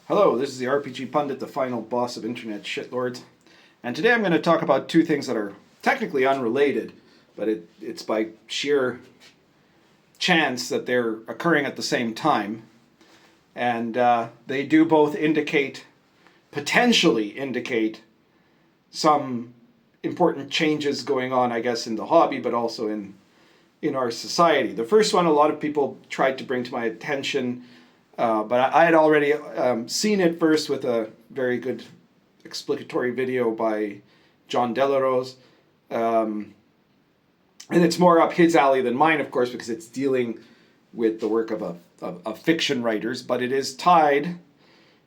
Hello, this is the RPG Pundit, the final boss of internet shitlords. And today I'm going to talk about two things that are technically unrelated, but it's by sheer chance that they're occurring at the same time. And they do both potentially indicate some important changes going on, I guess, in the hobby, but also in our society. The first one, a lot of people tried to bring to my attention, but I had already seen it first with a very good explicatory video by John Delarose. And it's more up his alley than mine, of course, because it's dealing with the work of fiction writers, but it is tied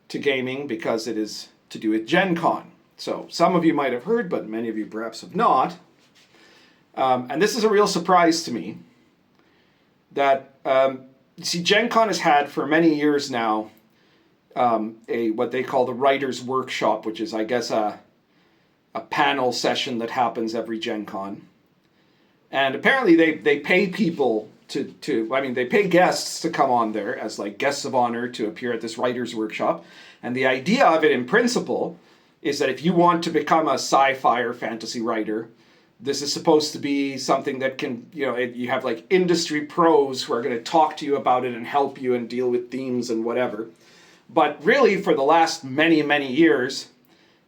to gaming because it is to do with Gencon. So some of you might have heard, but many of you perhaps have not. And this is a real surprise to me that, you see, Gencon has had for many years now what they call the Writers' Workshop, which is, I guess, a panel session that happens every Gencon. And apparently they pay people they pay guests to come on there as like guests of honor to appear at this Writers' Workshop. And the idea of it in principle is that if you want to become a sci-fi or fantasy writer, this is supposed to be something that can, you have like industry pros who are going to talk to you about it and help you and deal with themes and whatever. But really, for the last many, many years,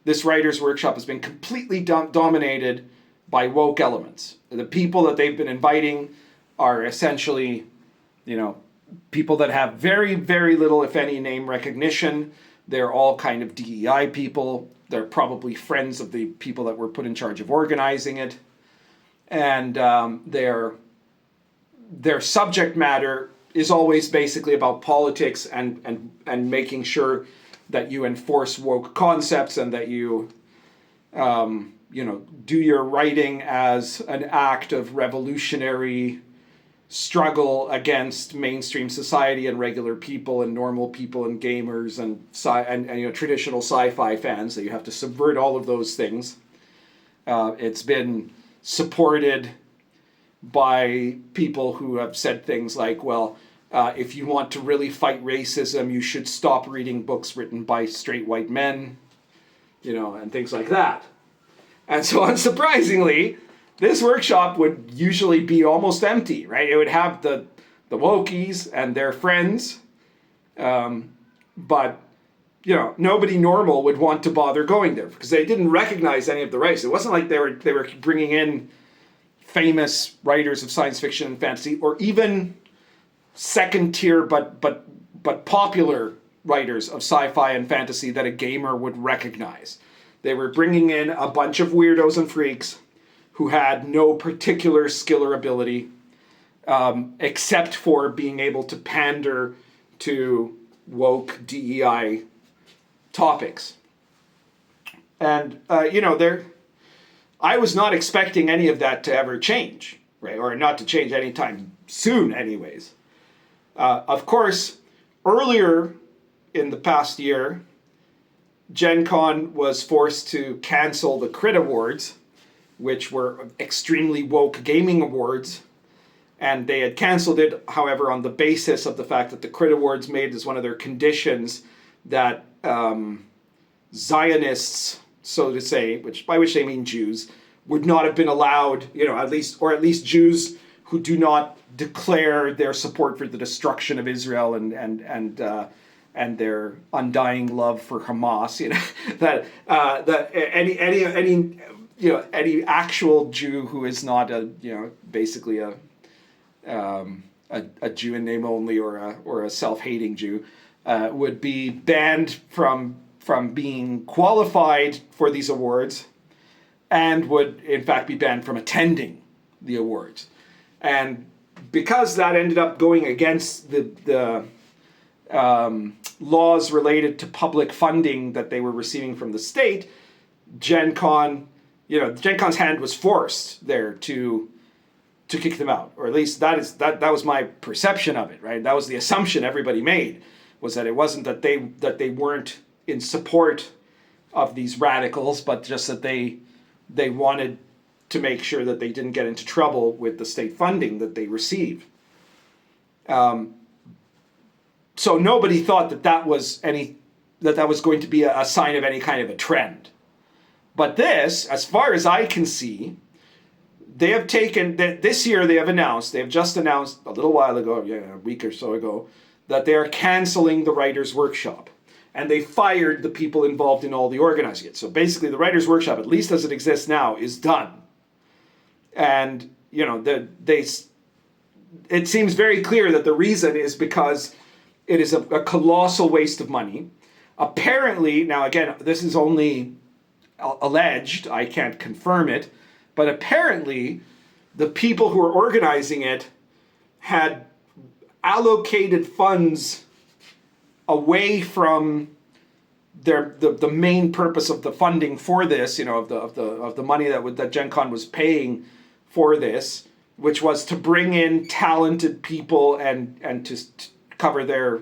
this Writers' Workshop has been completely dominated by woke elements. The people that they've been inviting are essentially, people that have very, very little, if any, name recognition. They're all kind of DEI people. They're probably friends of the people that were put in charge of organizing it. And their subject matter is always basically about politics and making sure that you enforce woke concepts and that you, do your writing as an act of revolutionary struggle against mainstream society and regular people and normal people and gamers and traditional sci-fi fans, that you have to subvert all of those things. It's been supported by people who have said things like, well, if you want to really fight racism, you should stop reading books written by straight white men, and things like that. And so unsurprisingly, this workshop would usually be almost empty, right? It would have the wokies and their friends, but nobody normal would want to bother going there because they didn't recognize any of the writers. It wasn't like they were bringing in famous writers of science fiction and fantasy, or even second tier but popular writers of sci-fi and fantasy that a gamer would recognize. They were bringing in a bunch of weirdos and freaks who had no particular skill or ability, except for being able to pander to woke DEI topics. And, I was not expecting any of that to ever change, right? Or not to change anytime soon, anyways. Of course, earlier in the past year, Gencon was forced to cancel the Crit Awards, which were extremely woke gaming awards. And they had canceled it, however, on the basis of the fact that the Crit Awards made as one of their conditions that Zionists, so to say, by which they mean Jews, would not have been allowed, at least Jews who do not declare their support for the destruction of Israel and their undying love for Hamas, that any actual Jew who is not basically a Jew in name only or a self-hating Jew would be banned from being qualified for these awards, and would in fact be banned from attending the awards. And because that ended up going against the laws related to public funding that they were receiving from the state, Gencon's hand was forced there to kick them out, or at least that was my perception of it, right? That was the assumption everybody made, was that it wasn't that they weren't in support of these radicals, but just that they wanted to make sure that they didn't get into trouble with the state funding that they receive. So nobody thought that was that was going to be a sign of any kind of a trend. But this, as far as I can see, they have taken, this year they have just announced a little while ago, a week or so ago, that they are canceling the Writers' Workshop. And they fired the people involved in all the organizing it. So basically the Writers' Workshop, at least as it exists now, is done. And, it seems very clear that the reason is because it is a colossal waste of money. Apparently, now again, this is only alleged, I can't confirm it, but apparently the people who are organizing it had allocated funds away from the main purpose of the funding for this, of the money that Gencon was paying for this, which was to bring in talented people and to cover their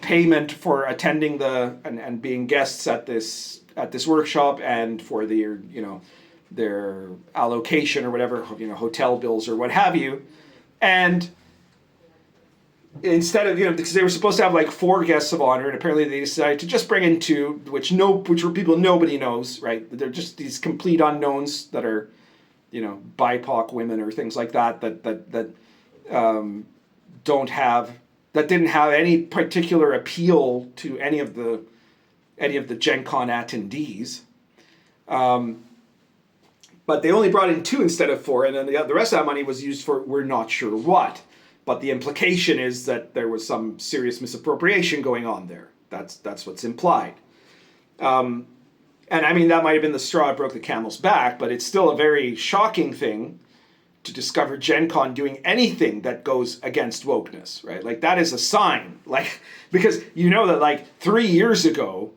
payment for attending and being guests at this workshop, and for their allocation or whatever, hotel bills or what have you. And instead of, because they were supposed to have like 4 guests of honor, and apparently they decided to just bring in 2, which were people nobody knows, right? They're just these complete unknowns that are, BIPOC women or things like that didn't have any particular appeal to any of the Gencon attendees. But they only brought in 2 instead of 4, and then the rest of that money was used for we're not sure what. But the implication is that there was some serious misappropriation going on there. That's what's implied. And I mean, that might have been the straw that broke the camel's back, but it's still a very shocking thing to discover Gencon doing anything that goes against wokeness, right? Like, that is a sign. Like, because that like 3 years ago,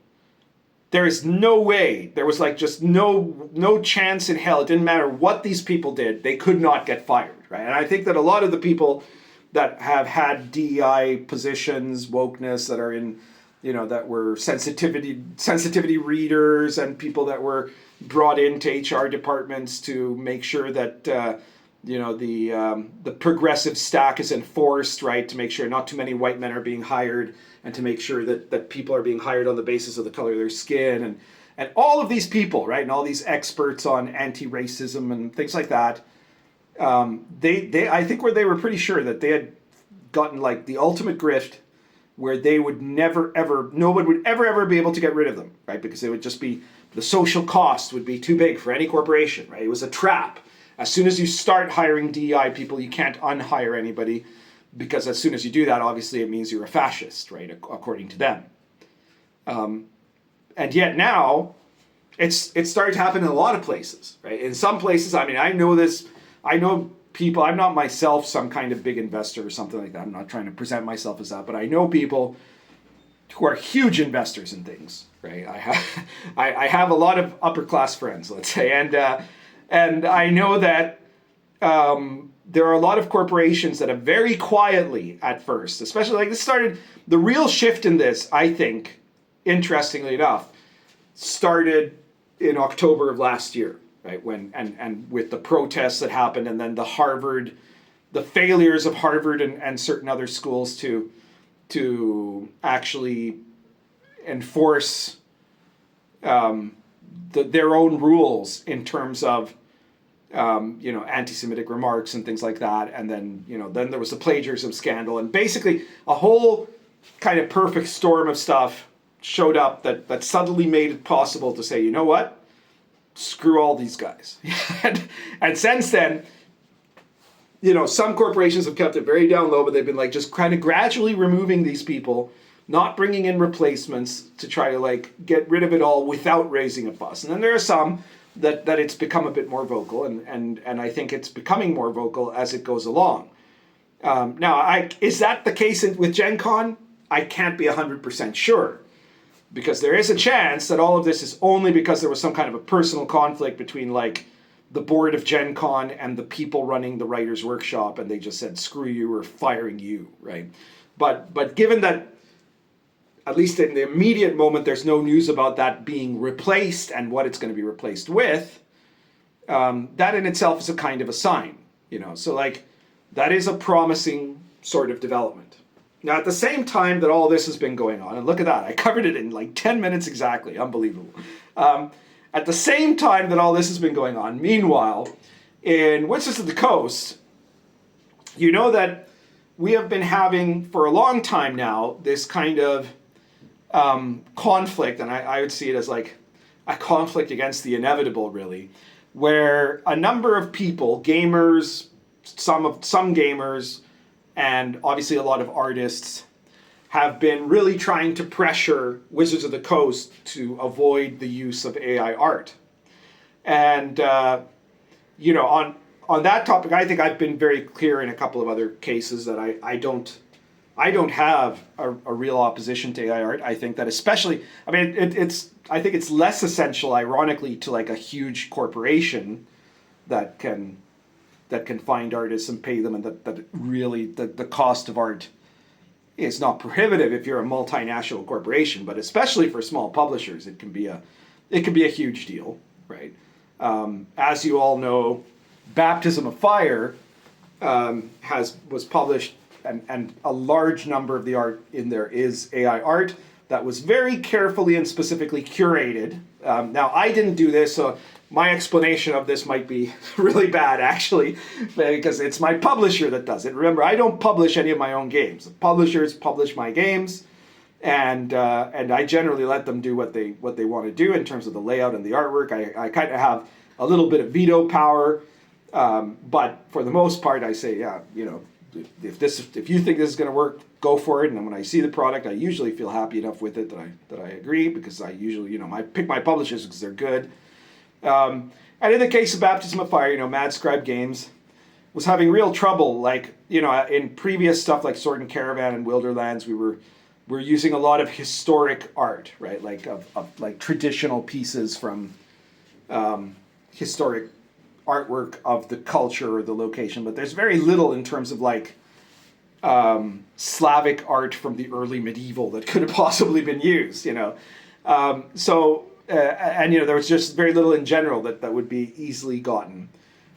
there is no way, there was like just no chance in hell. It didn't matter what these people did, they could not get fired, right? And I think that a lot of the people that have had DEI positions, wokeness, that are in, that were sensitivity readers, and people that were brought into HR departments to make sure that, the progressive stack is enforced, right? To make sure not too many white men are being hired, and to make sure that people are being hired on the basis of the color of their skin, and all of these people, right? And all these experts on anti-racism and things like that. They I think they were pretty sure that they had gotten like the ultimate grift, where they would no one would ever be able to get rid of them, right? Because it would just be, the social cost would be too big for any corporation, right? It was a trap. As soon as you start hiring DEI people, you can't unhire anybody, because as soon as you do that, obviously it means you're a fascist, right? According to them. And yet now, it's started to happen in a lot of places, right? In some places, I mean, I know people, I'm not myself some kind of big investor or something like that. I'm not trying to present myself as that, but I know people who are huge investors in things, right? I have a lot of upper class friends, let's say, and I know that there are a lot of corporations that have very quietly at first, especially like this started, the real shift in this, I think, interestingly enough, started in October of last year. Right, and with the protests that happened, and then the failures of Harvard and certain other schools to actually enforce their own rules in terms of anti-Semitic remarks and things like that, and then then there was the plagiarism scandal, and basically a whole kind of perfect storm of stuff showed up that suddenly made it possible to say, you know what? Screw all these guys. And since then, some corporations have kept it very down low, but they've been like just kind of gradually removing these people, not bringing in replacements to try to like get rid of it all without raising a fuss. And then there are some that it's become a bit more vocal, and I think it's becoming more vocal as it goes along. Now, is that the case with Gencon? I can't be 100% sure. Because there is a chance that all of this is only because there was some kind of a personal conflict between like the board of Gencon and the people running the Writers' Workshop, and they just said, screw you, we're firing you, right? But given that, at least in the immediate moment, there's no news about that being replaced and what it's going to be replaced with, that in itself is a kind of a sign, So like, that is a promising sort of development. Now, at the same time that all this has been going on, and look at that, I covered it in like 10 minutes exactly, unbelievable. At the same time that all this has been going on, meanwhile, in Wizards of the Coast, you know that we have been having for a long time now this kind of conflict, and I would see it as like a conflict against the inevitable, really, where a number of people, gamers, some gamers, and obviously a lot of artists, have been really trying to pressure Wizards of the Coast to avoid the use of AI art. And, on that topic, I think I've been very clear in a couple of other cases that I don't have a real opposition to AI art. I think that especially, I mean, I think it's less essential, ironically, to like a huge corporation that can find artists and pay them, and that really the cost of art is not prohibitive if you're a multinational corporation, but especially for small publishers, it can be a huge deal, right? As you all know, Baptism of Fire was published, and a large number of the art in there is AI art that was very carefully and specifically curated. Now, I didn't do this, so my explanation of this might be really bad, actually, because it's my publisher that does it. Remember, I don't publish any of my own games. The publishers publish my games, and I generally let them do what they want to do in terms of the layout and the artwork. I kind of have a little bit of veto power, but for the most part, I say, yeah, if you think this is going to work, go for it. And then when I see the product, I usually feel happy enough with it that I agree, because I usually, I pick my publishers because they're good. And in the case of Baptism of Fire, Mad Scribe Games was having real trouble. Like, in previous stuff like Sword and Caravan and Wilderlands, we're using a lot of historic art, right? Like of like traditional pieces from historic artwork of the culture or the location, but there's very little in terms of like Slavic art from the early medieval that could have possibly been used, there was just very little in general that would be easily gotten.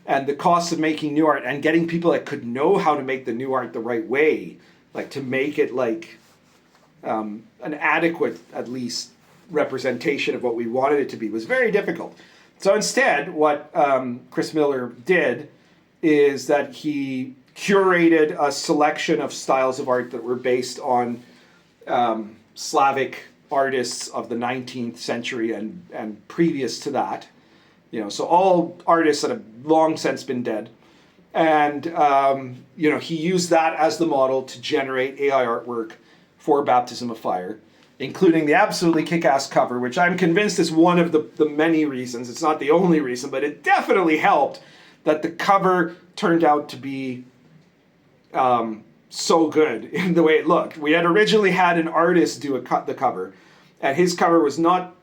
And the cost of making new art and getting people that could know how to make the new art the right way, like to make it like an adequate, at least, representation of what we wanted it to be, was very difficult. So instead, what Chris Miller did is that he curated a selection of styles of art that were based on Slavic artists of the 19th century and previous to that. So all artists that have long since been dead. And, he used that as the model to generate AI artwork for Baptism of Fire, including the absolutely kick-ass cover, which I'm convinced is one of the many reasons. It's not the only reason, but it definitely helped that the cover turned out to be so good in the way it looked. We had originally had an artist do the cover, and his cover was not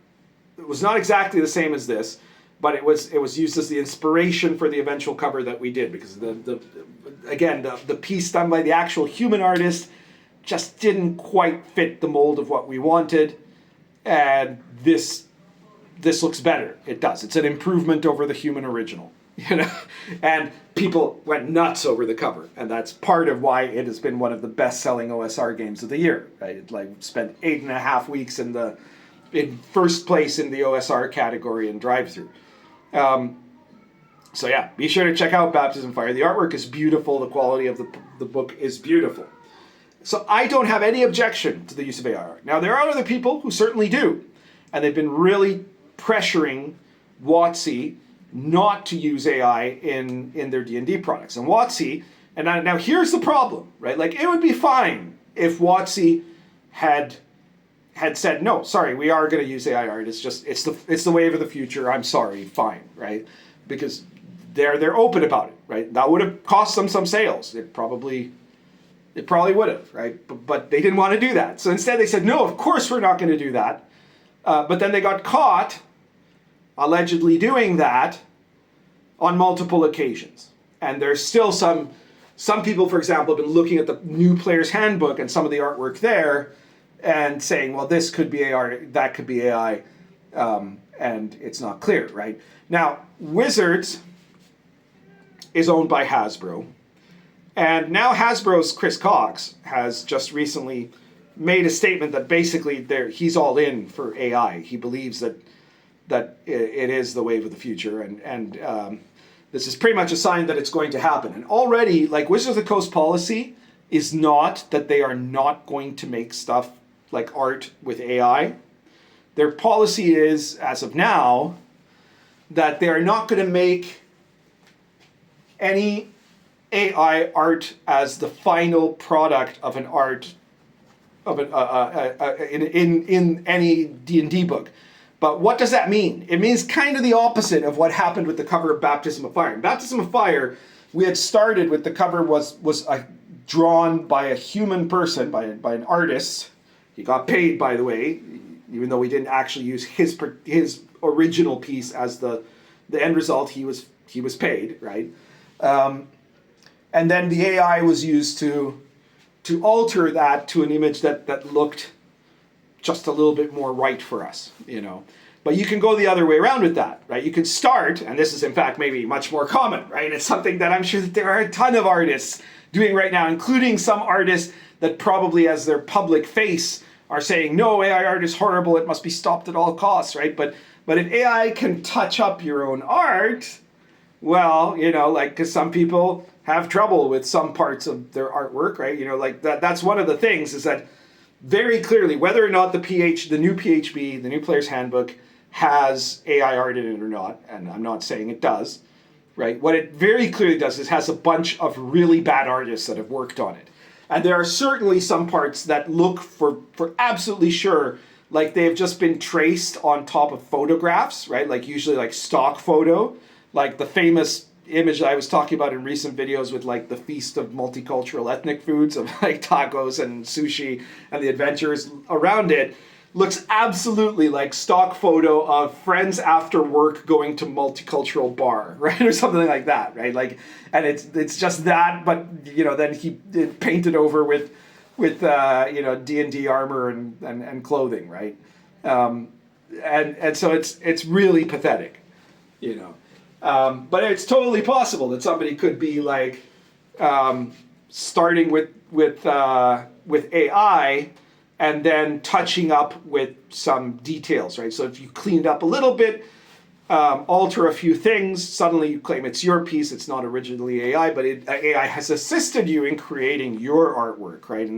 exactly the same as this, but it was used as the inspiration for the eventual cover that we did, because the piece done by the actual human artist just didn't quite fit the mold of what we wanted, and this looks better. It does. It's an improvement over the human original, and people went nuts over the cover, and that's part of why it has been one of the best-selling OSR games of the year. Right? It spent 8.5 weeks in first place in the OSR category in drive-through. So yeah, be sure to check out Baptism Fire. The artwork is beautiful. The quality of the book is beautiful. So I don't have any objection to the use of AI art. Now, there are other people who certainly do, and they've been really pressuring WotC not to use AI in their D&D products. And WotC, and now here's the problem, right? Like, it would be fine if WotC had said, no, sorry, we are going to use AI art. It's the wave of the future. I'm sorry, fine, right? Because they're open about it, right? That would have cost them some sales. It probably would have, right? But they didn't want to do that. So instead they said, no, of course we're not going to do that. But then they got caught allegedly doing that on multiple occasions. And there's still some people, for example, have been looking at the new player's handbook and some of the artwork there and saying, well, this could be AI, that could be AI, and it's not clear, right? Now, Wizards is owned by Hasbro. And now Hasbro's Chris Cox has just recently made a statement that basically he's all in for AI. He believes that it is the wave of the future, and this is pretty much a sign that it's going to happen. And already, like, Wizards of the Coast policy is not that they are not going to make stuff like art with AI. Their policy is, as of now, that they are not going to make any AI art as the final product of an art of in any D&D book. But what does that mean? It means kind of the opposite of what happened with the cover of Baptism of Fire. In Baptism of Fire, we had started with the cover was drawn by a human person, by an artist. He got paid, by the way, even though we didn't actually use his original piece as the end result. He was paid, right? And then the AI was used to alter that to an image that looked just a little bit more right for us, you know. But you can go the other way around with that, right? You could start, and this is in fact maybe much more common, right? It's something that I'm sure that there are a ton of artists doing right now, including some artists that probably as their public face are saying, no, AI art is horrible, it must be stopped at all costs, right? But if AI can touch up your own art, well, you know, like, because some people have trouble with some parts of their artwork, right? You know, like that's one of the things is that very clearly, whether or not the new PHB, the new Player's Handbook, has AI art in it or not, and I'm not saying it does, right? What it very clearly does is has a bunch of really bad artists that have worked on it. And there are certainly some parts that look for absolutely sure like they've just been traced on top of photographs, right? Like usually like stock photo, like the famous image I was talking about in recent videos with like the feast of multicultural ethnic foods of like tacos and sushi and the adventures around it looks absolutely like stock photo of friends after work going to multicultural bar, right? Or something like that, right? Like, and it's just that, but you know, then he painted over with you know, D&D armor and clothing, right? And so it's really pathetic, you know. But it's totally possible that somebody could be like starting with AI and then touching up with some details, right? So if you cleaned up a little bit, alter a few things, suddenly you claim it's your piece. It's not originally AI, but AI has assisted you in creating your artwork, right?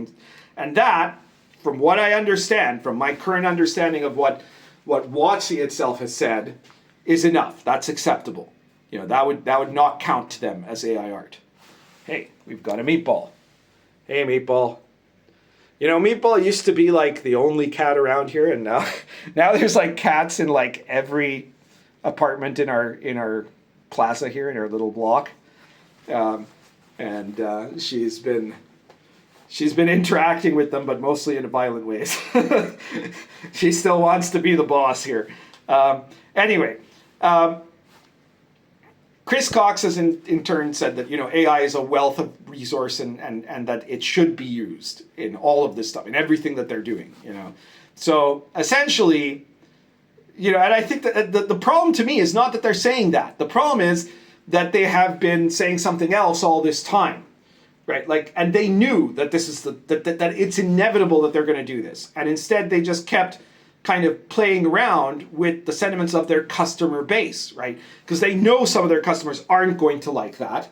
And that, from what I understand, from my current understanding of what WotC itself has said, is enough. That's acceptable. You know, that would not count to them as AI art. Hey, we've got a Meatball. Hey, Meatball. You know, Meatball used to be like the only cat around here, and now there's like cats in like every apartment in our plaza here, in our little block. And she's been interacting with them, but mostly in violent ways. She still wants to be the boss here. Anyway. Chris Cox has in turn said that, you know, AI is a wealth of resource and that it should be used in all of this stuff, in everything that they're doing, you know. So essentially, you know, and I think that the problem to me is not that they're saying that. The problem is that they have been saying something else all this time, right? Like, and they knew that this is that it's inevitable that they're going to do this. And instead they just kept kind of playing around with the sentiments of their customer base, right? Because they know some of their customers aren't going to like that,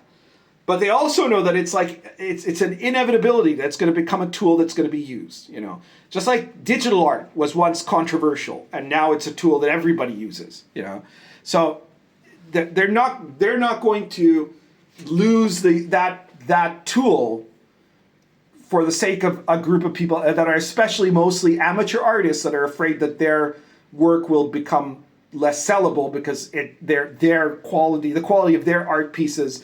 but they also know that it's like it's an inevitability that's going to become a tool that's going to be used, you know. Just like digital art was once controversial and now it's a tool that everybody uses, you know. So they're not going to lose that tool for the sake of a group of people that are especially mostly amateur artists that are afraid that their work will become less sellable because their quality, the quality of their art pieces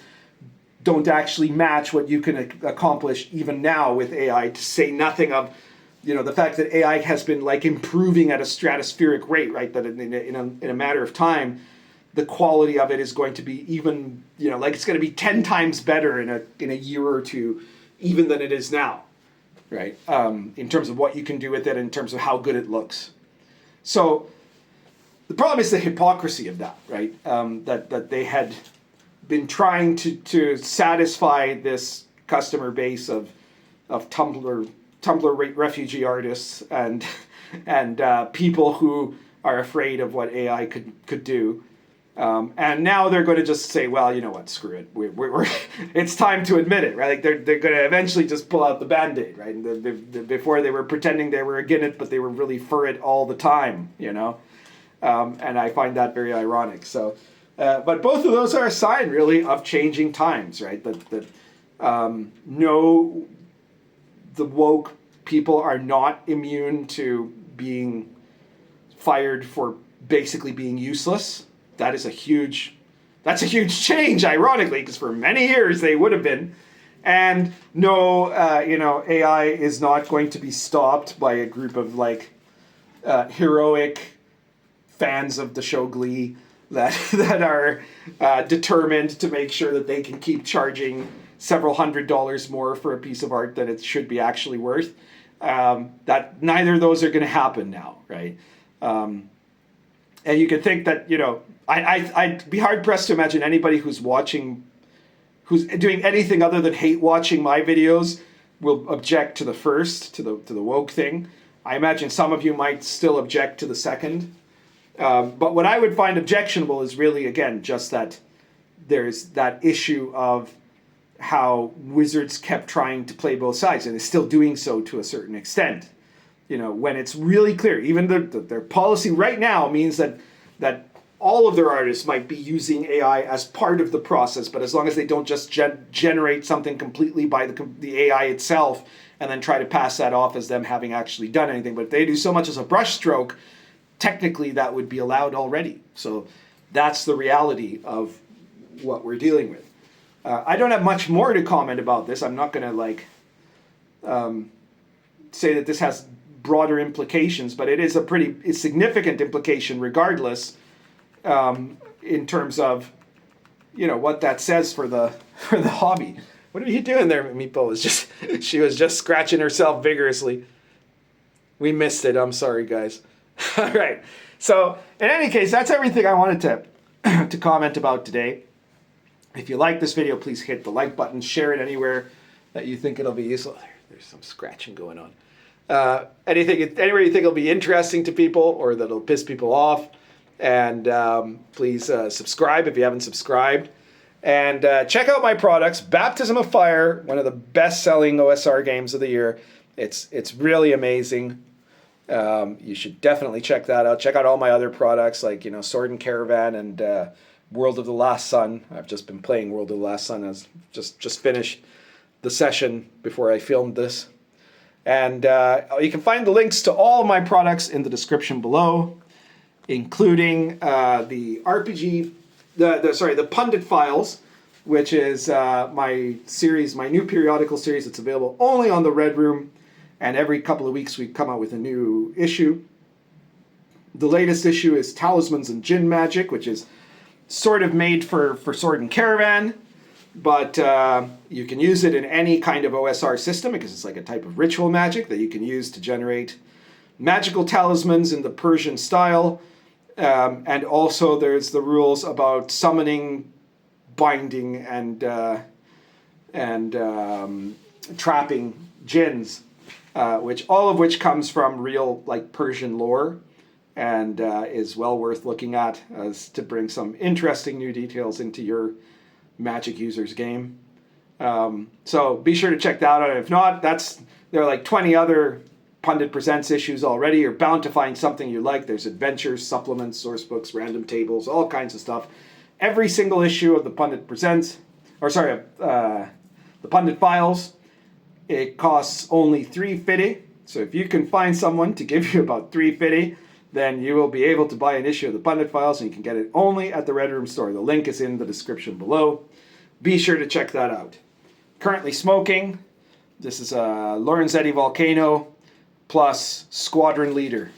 don't actually match what you can accomplish even now with AI, to say nothing of, you know, the fact that AI has been like improving at a stratospheric rate, right? That in a matter of time, the quality of it is going to be even, you know, like it's going to be 10 times better in a year or two, even than it is now, right? In terms of what you can do with it, in terms of how good it looks. So the problem is the hypocrisy of that, right? That they had been trying to satisfy this customer base of Tumblr refugee artists and people who are afraid of what AI could do. And now they're going to just say, well, you know what, screw it. We're it's time to admit it, right? Like they're going to eventually just pull out the Band-Aid, right? And before they were pretending they were against it, but they were really for it all the time, you know? And I find that very ironic. So, but both of those are a sign, really, of changing times, right? That no, the woke people are not immune to being fired for basically being useless. That's a huge change, ironically, because for many years they would have been. And no, AI is not going to be stopped by a group of heroic fans of the show Glee that are determined to make sure that they can keep charging several $100s more for a piece of art than it should be actually worth. That neither of those are going to happen now, right? And you can think that, I'd be hard pressed to imagine anybody who's doing anything other than hate watching my videos will object to the first, to the woke thing. I imagine some of you might still object to the second. But what I would find objectionable is really, again, just that there's that issue of how Wizards kept trying to play both sides and is still doing so to a certain extent. When it's really clear, even their policy right now means that all of their artists might be using AI as part of the process, but as long as they don't just generate something completely by the AI itself and then try to pass that off as them having actually done anything. But if they do so much as a brushstroke, technically that would be allowed already. So that's the reality of what we're dealing with. I don't have much more to comment about this. I'm not going to say that this has broader implications, but it is a pretty significant implication regardless, in terms of what that says for the hobby. What are you doing there, Meepo? She was just scratching herself vigorously. We missed it. I'm sorry, guys. All right. So in any case, that's everything I wanted to comment about today. If you like this video, please hit the like button, share it anywhere that you think it'll be useful. There's some scratching going on. Anywhere you think it'll be interesting to people or that'll piss people off. And please subscribe if you haven't subscribed. And check out my products. Baptism of Fire, one of the best-selling OSR games of the year. It's really amazing. You should definitely check that out. Check out all my other products like Sword and Caravan and World of the Last Sun. I've just been playing World of the Last Sun. I've just finished the session before I filmed this. And you can find the links to all my products in the description below, including the Pundit Files, which is my new periodical series that's available only on the Red Room. And every couple of weeks we come out with a new issue. The latest issue is Talismans and Jinn Magic, which is sort of made for Sword and Caravan. But you can use it in any kind of OSR system because it's like a type of ritual magic that you can use to generate magical talismans in the Persian style. And also there's the rules about summoning, binding, and trapping jinns, all of which comes from real Persian lore and is well worth looking at as to bring some interesting new details into your Magic users game. So be sure to check that out. If not, there are 20 other Pundit Presents issues already. You're bound to find something you like. There's adventures, supplements, source books, random tables, all kinds of stuff. Every single issue of the Pundit Presents, the Pundit Files, it costs only $3.50. So if you can find someone to give you about $3.50, then you will be able to buy an issue of the Pundit Files, and you can get it only at the Red Room store. The link is in the description below. Be sure to check that out. Currently smoking. This is a Lorenzetti Volcano plus Squadron Leader.